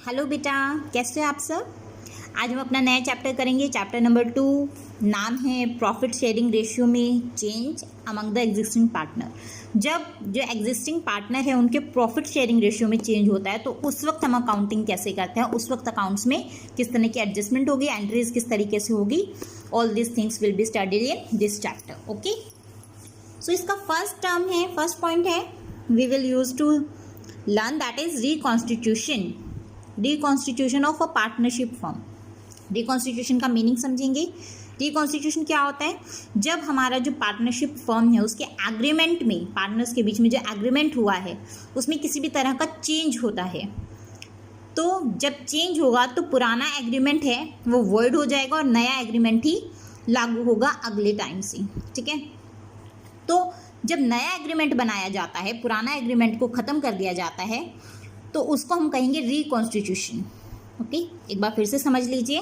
Hello बेटा, कैसे हो आप सब। आज हम अपना नया चैप्टर करेंगे, चैप्टर नंबर 2। नाम है प्रॉफिट शेयरिंग रेशियो में change among the existing partner. जब जो एग्जिस्टिंग पार्टनर है उनके प्रॉफिट शेयरिंग रेशियो में चेंज होता है तो उस वक्त हम अकाउंटिंग कैसे करते हैं, उस वक्त अकाउंट्स में किस तरह की एडजस्टमेंट होगी, एंट्रीज किस तरीके से होगी। All this things will be studied in this chapter. Okay, so इसका फर्स्ट टर्म है, फर्स्ट पॉइंट है we will use to learn, that is reconstitution. Reconstitution of a partnership firm. Reconstitution का meaning समझेंगे। Reconstitution क्या होता है, जब हमारा जो पार्टनरशिप फर्म है उसके एग्रीमेंट में, पार्टनर्स के बीच में जो एग्रीमेंट हुआ है उसमें किसी भी तरह का चेंज होता है, तो जब चेंज होगा तो पुराना एग्रीमेंट है वो वॉइड हो जाएगा और नया एग्रीमेंट ही लागू होगा अगले टाइम से। ठीक है, तो जब नया एग्रीमेंट बनाया जाता है, पुराना एग्रीमेंट को ख़त्म कर दिया जाता है, तो उसको हम कहेंगे रिकॉन्स्टिट्यूशन। ओके, एक बार फिर से समझ लीजिए,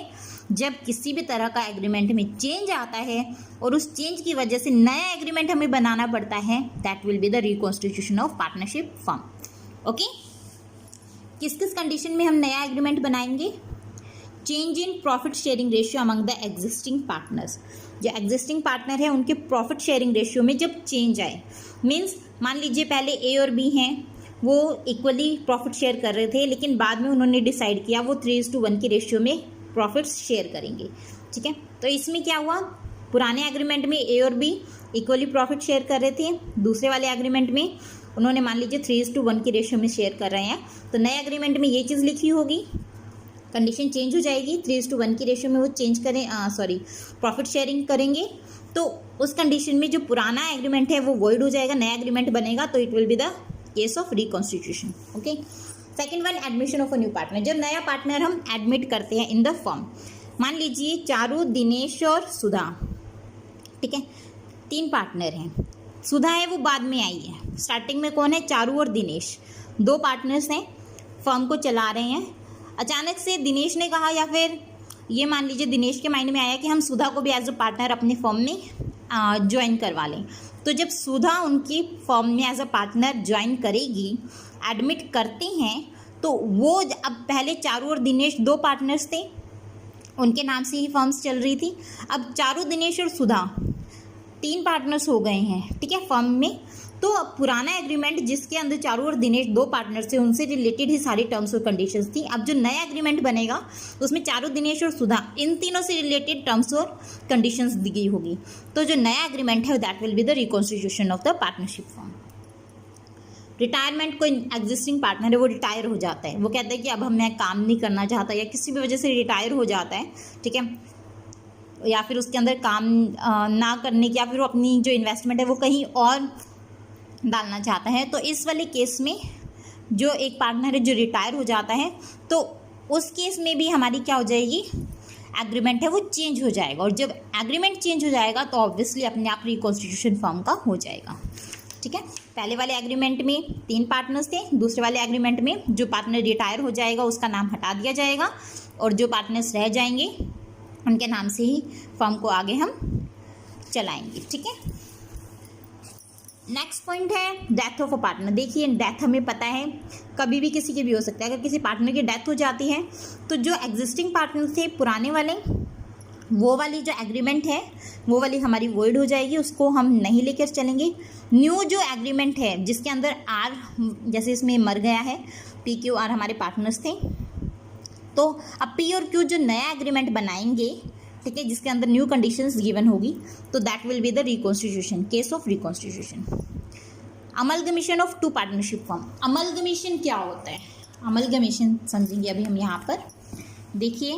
जब किसी भी तरह का एग्रीमेंट में चेंज आता है और उस चेंज की वजह से नया एग्रीमेंट हमें बनाना पड़ता है, that will be the reconstitution of partnership firm. Okay, किस किस कंडीशन में हम नया एग्रीमेंट बनाएंगे। Change in profit sharing ratio among the existing partners. जो एग्जिस्टिंग पार्टनर है उनके प्रॉफिट शेयरिंग रेशियो में जब चेंज आए, मीन्स मान लीजिए पहले ए और बी हैं, वो इक्वली प्रॉफिट शेयर कर रहे थे, लेकिन बाद में उन्होंने डिसाइड किया वो 3:1 की रेशियो में प्रॉफिट्स शेयर करेंगे। ठीक है, तो इसमें क्या हुआ, पुराने एग्रीमेंट में ए और बी इक्वली प्रॉफिट शेयर कर रहे थे, दूसरे वाले एग्रीमेंट में उन्होंने मान लीजिए 3:1 की रेशियो में शेयर कर रहे हैं, तो नए एग्रीमेंट में ये चीज़ लिखी होगी, कंडीशन चेंज हो जाएगी, 3:1 की रेशियो में वो चेंज करें प्रॉफिट शेयरिंग करेंगे, तो उस कंडीशन में जो पुराना एग्रीमेंट है वो वॉइड हो जाएगा, नया एग्रीमेंट बनेगा, तो it will be the case of reconstitution. Okay, second one, admission of a new partner. जब नया पार्टनर हम एडमिट करते हैं इन द फर्म, मान लीजिए चारू, दिनेश और सुधा। ठीक है, 3 पार्टनर हैं, सुधा है वो बाद में आई है, स्टार्टिंग में कौन है, चारू और दिनेश, 2 पार्टनर्स हैं, फर्म को चला रहे हैं। अचानक से दिनेश ने कहा, या फिर ये मान लीजिए दिनेश के माइंड में आया कि हम सुधा को भी एज अ पार्टनर अपने फर्म में ज्वाइन करवा लें। तो जब सुधा उनकी फर्म में एज अ पार्टनर ज्वाइन करेगी, एडमिट करते हैं, तो वो अब पहले चारू और दिनेश 2 पार्टनर्स थे, उनके नाम से ही फर्म्स चल रही थी। अब चारू, दिनेश और सुधा 3 पार्टनर्स हो गए हैं, ठीक है, फर्म में। तो पुराना एग्रीमेंट जिसके अंदर चारू और दिनेश 2 पार्टनर्स थे, उनसे रिलेटेड ही सारी टर्म्स और कंडीशंस थी। अब जो नया एग्रीमेंट बनेगा उसमें चारू, दिनेश और सुधा इन तीनों से रिलेटेड टर्म्स और कंडीशंस दी गई होगी। तो जो नया एग्रीमेंट है that will be the reconstitution of the partnership firm. Retirement, कोई एग्जिस्टिंग पार्टनर है वो रिटायर हो जाता है, वो कहता है कि अब मैं काम नहीं करना चाहता, या किसी भी वजह से रिटायर हो जाता है, ठीक है, या फिर उसके अंदर काम ना करने की, या फिर वो अपनी जो इन्वेस्टमेंट है वो कहीं और डालना चाहता है, तो इस वाले केस में जो एक पार्टनर है जो रिटायर हो जाता है, तो उस केस में भी हमारी क्या हो जाएगी, एग्रीमेंट है वो चेंज हो जाएगा, और जब एग्रीमेंट चेंज हो जाएगा तो ऑब्वियसली अपने आप रिकॉन्स्टिट्यूशन फर्म का हो जाएगा। ठीक है, पहले वाले एग्रीमेंट में 3 पार्टनर्स थे, दूसरे वाले एग्रीमेंट में जो पार्टनर रिटायर हो जाएगा उसका नाम हटा दिया जाएगा, और जो पार्टनर्स रह जाएंगे उनके नाम से ही फर्म को आगे हम चलाएंगे। ठीक है, नेक्स्ट पॉइंट है डेथ ऑफ अ पार्टनर। देखिए, डेथ हमें पता है कभी भी किसी की भी हो सकता है। अगर किसी पार्टनर की डेथ हो जाती है तो जो एग्जिस्टिंग पार्टनर थे पुराने वाले, वो वाली जो एग्रीमेंट है वो वाली हमारी वॉइड हो जाएगी, उसको हम नहीं लेकर चलेंगे। न्यू जो एग्रीमेंट है जिसके अंदर आर, जैसे इसमें मर गया है, पी, क्यू, आर हमारे पार्टनर्स थे, तो अब पी और क्यू जो नया एग्रीमेंट बनाएंगे, ठीक है, जिसके अंदर न्यू कंडीशंस गिवन होगी, तो that will be the reconstitution, case of reconstitution. Amalgamation of 2 partnership firm. Amalgamation क्या होता है, अमलगमेशन समझेंगे अभी हम यहाँ पर। देखिए,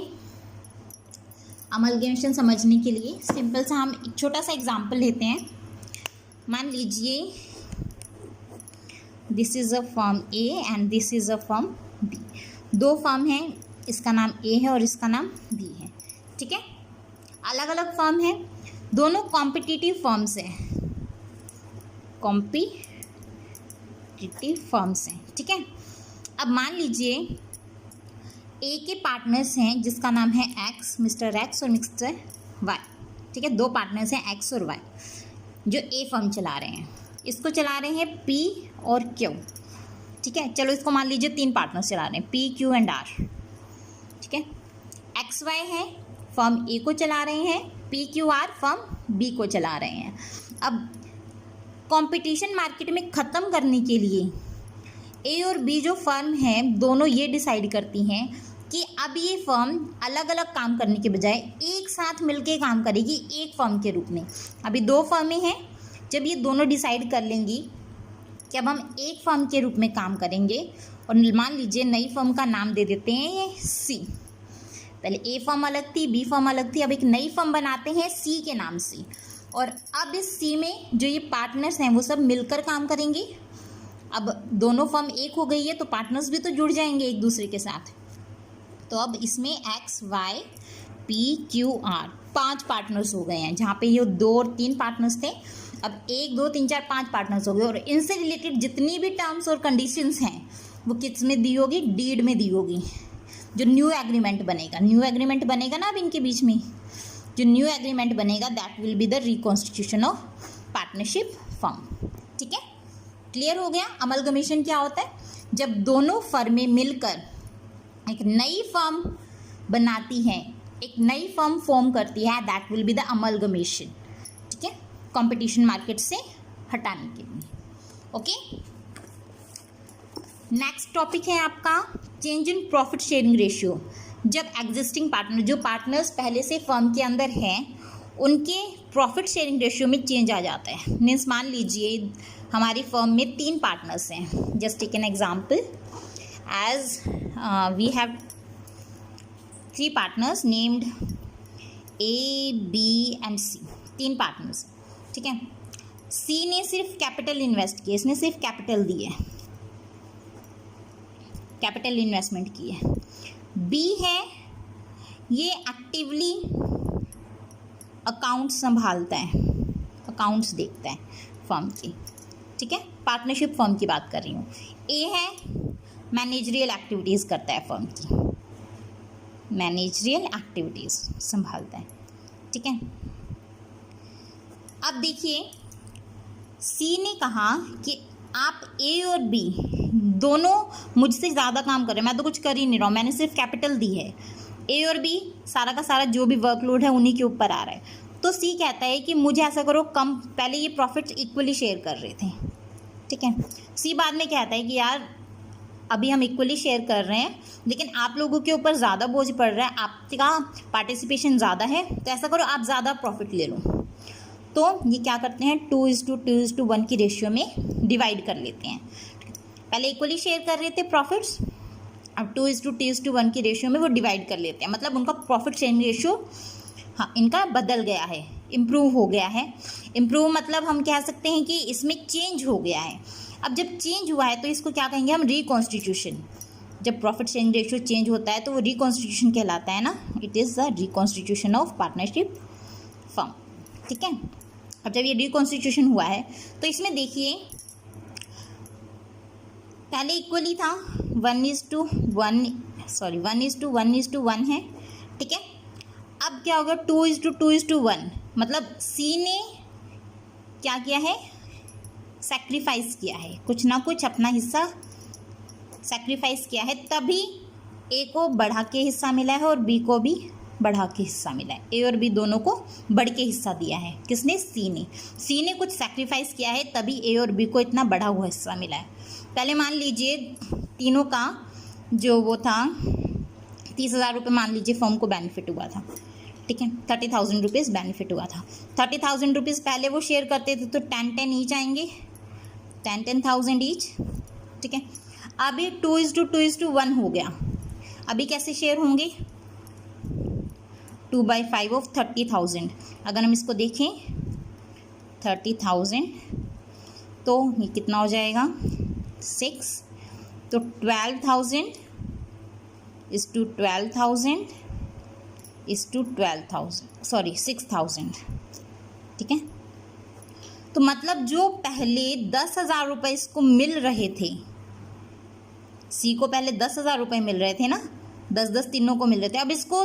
अमलगमेशन समझने के लिए सिंपल सा हम एक छोटा सा एग्जाम्पल लेते हैं। मान लीजिए this is a firm A and this is a firm B. 2 firm हैं, इसका नाम ए है और इसका नाम बी है। ठीक है, अलग अलग फर्म है, दोनों कॉम्पिटिटिव फर्म्स हैं, कॉम्पिटिटिव फर्म्स हैं। ठीक है, अब मान लीजिए ए के पार्टनर्स हैं जिसका नाम है एक्स, मिस्टर एक्स और मिस्टर वाई। ठीक है, 2 पार्टनर्स हैं एक्स और वाई जो ए फर्म चला रहे हैं, इसको चला रहे हैं पी और क्यू। ठीक है, चलो इसको मान लीजिए 3 पार्टनर्स चला रहे हैं, पी क्यू एंड आर। ठीक है, एक्स वाई है, फर्म ए को चला रहे हैं, P Q R firm B को चला रहे हैं। अब कंपटीशन मार्केट में ख़त्म करने के लिए ए और बी जो फर्म है दोनों ये डिसाइड करती हैं कि अब ये फर्म अलग अलग काम करने के बजाय एक साथ मिलके काम करेगी एक फर्म के रूप में। अभी 2 फर्में हैं, जब ये दोनों डिसाइड कर लेंगी कि अब हम एक फर्म के रूप में काम करेंगे, और मान लीजिए नई फर्म का नाम दे देते हैं सी। पहले ए फर्म अलग थी, बी फर्म अलग थी, अब एक नई फर्म बनाते हैं सी के नाम से, और अब इस सी में जो ये पार्टनर्स हैं वो सब मिलकर काम करेंगे। अब दोनों फर्म एक हो गई है तो पार्टनर्स भी तो जुड़ जाएंगे एक दूसरे के साथ। तो अब इसमें X Y P Q R 5 partners हो गए हैं, जहाँ पे ये 2 और 3 पार्टनर्स थे, अब 1 2 3 4 5 पार्टनर्स हो गए। और इनसे रिलेटेड जितनी भी टर्म्स और कंडीशंस हैं वो किस में दी होगी, डीड में दी होगी। जो न्यू एग्रीमेंट बनेगा ना अब इनके बीच में, जो न्यू एग्रीमेंट बनेगा that will be the reconstitution of partnership firm. ठीक है, क्लियर हो गया। अमलगमेशन क्या होता है, जब दोनों फर्में मिलकर एक नई फर्म बनाती हैं, एक नई फर्म फॉर्म करती है, that will be the amalgamation. ठीक है, कंपटीशन मार्केट से हटाने के लिए। ओके, नेक्स्ट टॉपिक है आपका change in profit sharing ratio. जब एग्जिस्टिंग पार्टनर, जो पार्टनर्स पहले से फर्म के अंदर हैं, उनके प्रॉफिट शेयरिंग रेशियो में चेंज आ जाता है। मीन्स मान लीजिए हमारी फर्म में 3 पार्टनर्स हैं, just take an example, as we have 3 partners named A B and C, 3 partners. ठीक है, सी ने सिर्फ कैपिटल इन्वेस्ट किया, इसने सिर्फ कैपिटल दी है, कैपिटल इन्वेस्टमेंट की है। बी है, ये एक्टिवली अकाउंट संभालता है, अकाउंट्स देखता है फर्म की। ठीक है, पार्टनरशिप फर्म की बात कर रही हूँ। ए है, मैनेजरियल एक्टिविटीज़ करता है फर्म की, मैनेजरियल एक्टिविटीज़ संभालता है। ठीक है, अब देखिए सी ने कहा कि आप ए और बी दोनों मुझसे ज़्यादा काम कर रहे हैं, मैं तो कुछ कर ही नहीं रहा हूँ, मैंने सिर्फ कैपिटल दी है। ए और बी सारा का सारा जो भी वर्कलोड है उन्हीं के ऊपर आ रहा है। तो सी कहता है कि मुझे ऐसा करो, कम, पहले ये प्रॉफिट्स इक्वली शेयर कर रहे थे। ठीक है, सी बाद में कहता है कि यार अभी हम इक्वली शेयर कर रहे हैं, लेकिन आप लोगों के ऊपर ज़्यादा बोझ पड़ रहा है, आपका पार्टिसिपेशन ज़्यादा है, तो ऐसा करो आप ज़्यादा प्रॉफिट ले लो। तो ये क्या करते हैं, 2:2:1 की रेशियो में डिवाइड कर लेते हैं। पहले इक्वली शेयर कर रहे थे प्रॉफिट्स, अब 2:1 की रेशियो में वो डिवाइड कर लेते हैं। मतलब उनका प्रॉफिट शेयरिंग रेशियो हाँ इनका बदल गया है, इम्प्रूव हो गया है। इम्प्रूव मतलब हम कह सकते हैं कि इसमें चेंज हो गया है। अब जब चेंज हुआ है तो इसको क्या कहेंगे हम, रिकॉन्स्टिट्यूशन। जब प्रॉफिट शेयरिंग रेशियो चेंज होता है तो वो रिकॉन्स्टिट्यूशन कहलाता है ना, it is the reconstitution of partnership firm. ठीक है, अब जब ये रिकॉन्स्टिट्यूशन हुआ है तो इसमें देखिए पहले इक्वली था, 1:1 है। ठीक है, अब क्या होगा, 2:2:1, मतलब सी ने क्या किया है, सैक्रिफाइस किया है, कुछ ना कुछ अपना हिस्सा सैक्रिफाइस किया है, तभी ए को बढ़ा के हिस्सा मिला है और बी को भी बढ़ा के हिस्सा मिला है। ए और बी दोनों को बढ़ के हिस्सा दिया है, किसने, सी ने कुछ सैक्रिफाइस किया है, तभी ए और बी को इतना बढ़ा हुआ हिस्सा मिला है। पहले मान लीजिए तीनों का जो वो था 30,000 रुपये मान लीजिए फर्म को बेनिफिट हुआ था। ठीक है, 30,000 रुपीज़ बेनिफिट हुआ था। 30,000 रुपीज़ पहले वो शेयर करते थे तो 10 ईच आएंगे, 10,000 ईच। ठीक है, अभी 2:1 हो गया, अभी कैसे शेयर होंगे, 2/5 ऑफ 30,000। अगर हम इसको देखें 30,000 तो ये कितना हो जाएगा, 6, तो 12,000 is to 12,000 is to 12,000 sorry 6,000। ठीक है, तो मतलब जो पहले 10,000 रुपये इसको मिल रहे थे, सी को पहले 10,000 रुपये मिल रहे थे ना, 10-10 तीनों को मिल रहे थे, अब इसको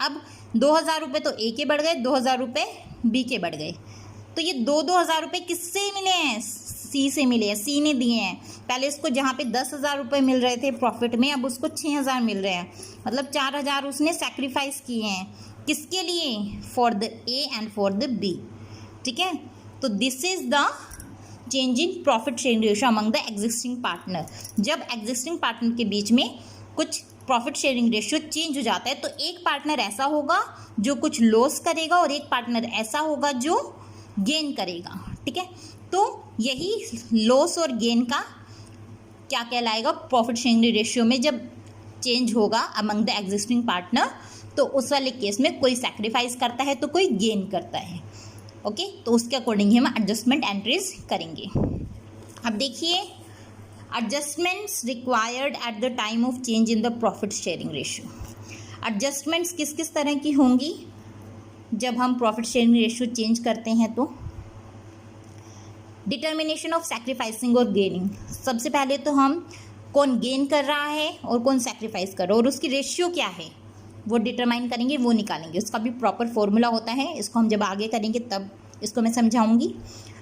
अब 2,000 रुपये तो ए के बढ़ गए, 2,000 रुपये बी के बढ़ गए। तो ये 2,000 रुपये किससे मिले हैं, सी से मिले हैं, सी ने दिए हैं। पहले इसको जहाँ पे 10,000 रुपये मिल रहे थे प्रॉफिट में, अब उसको 6,000 मिल रहे हैं, मतलब 4,000 उसने सेक्रीफाइस किए हैं। किसके लिए? For the A and for the B. ठीक है, तो this is the change in profit sharing ratio among the existing partner. जब एग्जिस्टिंग पार्टनर के बीच में कुछ प्रॉफिट शेयरिंग रेशियो चेंज हो जाता है तो एक पार्टनर ऐसा होगा जो कुछ लॉस करेगा और एक पार्टनर ऐसा होगा जो गेन करेगा। ठीक है, तो यही लॉस और गेन का क्या कहलाएगा? प्रॉफिट शेयरिंग रेशियो में जब चेंज होगा अमंग द एग्जिस्टिंग पार्टनर, तो उस वाले केस में कोई सैक्रिफाइस करता है तो कोई गेन करता है। ओके, तो उसके अकॉर्डिंग हम एडजस्टमेंट एंट्रीज करेंगे। अब देखिए, adjustments required at the time of change in the profit sharing ratio. Adjustments किस किस तरह की होंगी जब हम प्रॉफिट शेयरिंग रेशियो चेंज करते हैं? तो डिटर्मिनेशन ऑफ सैक्रिफाइसिंग और गेनिंग। सबसे पहले तो हम कौन गेन कर रहा है और कौन सैक्रिफाइस कर रहा है और उसकी रेशियो क्या है वो डिटरमाइन करेंगे, वो निकालेंगे। उसका भी प्रॉपर फॉर्मूला होता है, इसको हम जब आगे करेंगे तब इसको मैं समझाऊंगी।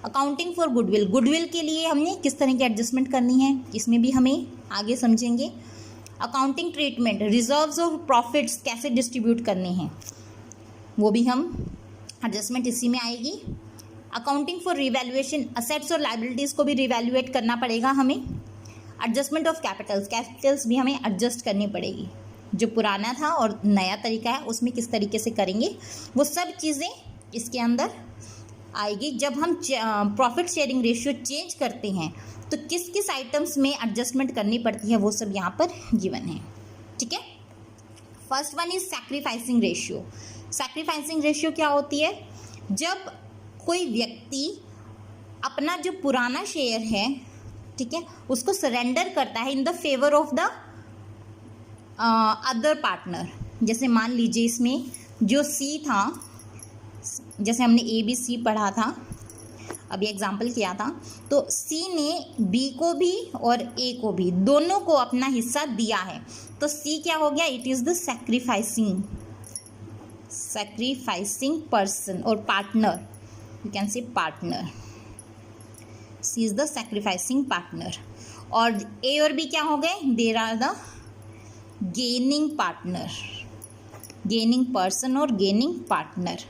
अकाउंटिंग फॉर गुडविल, गुडविल के लिए हमने किस तरह की एडजस्टमेंट करनी है इसमें भी हमें आगे समझेंगे। अकाउंटिंग ट्रीटमेंट, रिजर्व्स और प्रॉफिट्स कैसे डिस्ट्रीब्यूट करने हैं वो भी हम एडजस्टमेंट इसी में आएगी। अकाउंटिंग फॉर रिवैल्यूएशन, असेट्स और लाइबिलिटीज़ को भी रिवैल्यूएट करना पड़ेगा हमें। एडजस्टमेंट ऑफ कैपिटल्स, कैपिटल्स भी हमें एडजस्ट करनी पड़ेगी। जो पुराना था और नया तरीका है उसमें किस तरीके से करेंगे वो सब चीज़ें इसके अंदर आएगी। जब हम प्रॉफिट शेयरिंग रेशियो चेंज करते हैं तो किस किस आइटम्स में एडजस्टमेंट करनी पड़ती है वो सब यहाँ पर गिवन है। ठीक है, first one is sacrificing ratio. Sacrificing ratio क्या होती है? जब कोई व्यक्ति अपना जो पुराना शेयर है, ठीक है, उसको सरेंडर करता है in the favour of the other partner. जैसे मान लीजिए इसमें जो सी था, जैसे हमने ए बी सी पढ़ा था, अभी एग्जाम्पल किया था, तो सी ने बी को भी और ए को भी दोनों को अपना हिस्सा दिया है, तो सी क्या हो गया? It is the sacrificing person और partner, you can say partner. C is the sacrificing partner. और ए और बी क्या हो गए? There are the gaining partner, gaining person और गेनिंग पार्टनर।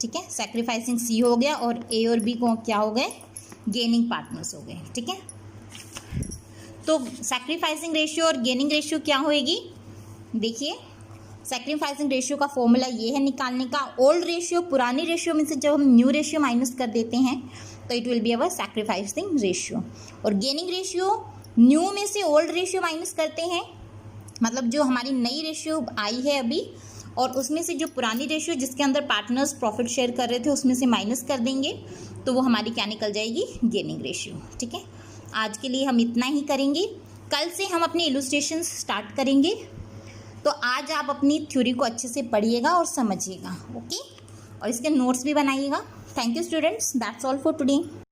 ठीक है, सैक्रिफाइसिंग सी हो गया और ए और बी को क्या हो गए? गेनिंग पार्टनर्स हो गए। ठीक है, तो सैक्रिफाइसिंग रेशियो और गेनिंग रेशियो क्या होएगी? देखिए, सैक्रिफाइसिंग रेशियो का फॉर्मूला ये है निकालने का, ओल्ड रेशियो, पुरानी रेशियो में से जब हम न्यू रेशियो माइनस कर देते हैं तो it will be our sacrificing ratio. और गेनिंग रेशियो, न्यू में से ओल्ड रेशियो माइनस करते हैं, मतलब जो हमारी नई रेशियो आई है अभी और उसमें से जो पुरानी रेशियो जिसके अंदर पार्टनर्स प्रॉफिट शेयर कर रहे थे उसमें से माइनस कर देंगे तो वो हमारी क्या निकल जाएगी? Gaining ratio. ठीक है, आज के लिए हम इतना ही करेंगे, कल से हम अपने इलस्ट्रेशन स्टार्ट करेंगे। तो आज आप अपनी थ्योरी को अच्छे से पढ़िएगा और समझिएगा। ओके, और इसके नोट्स भी बनाइएगा। Thank you students, that's all for today.